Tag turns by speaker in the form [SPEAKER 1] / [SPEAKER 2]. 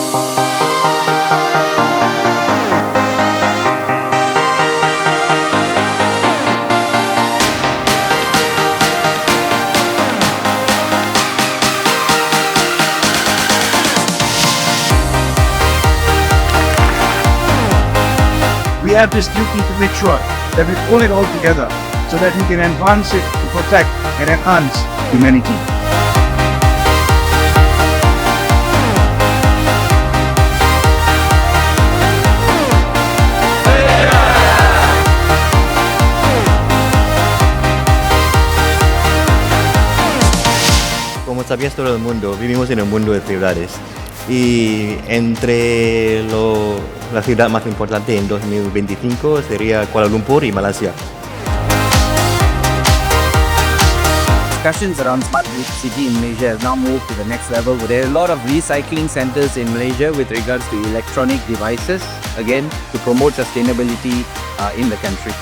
[SPEAKER 1] We have this duty to make sure that we pull it all together so that we can enhance it to protect and enhance humanity.
[SPEAKER 2] Como sabías todo el mundo, vivimos en un mundo de ciudades y entre la ciudad más importante en 2025 sería Kuala Lumpur y Malaysia.
[SPEAKER 3] Discussions around smart city in Malaysia have now moved to the next level. There are a lot of recycling centers in Malaysia with regards to electronic devices, again, to promote sustainability in the country.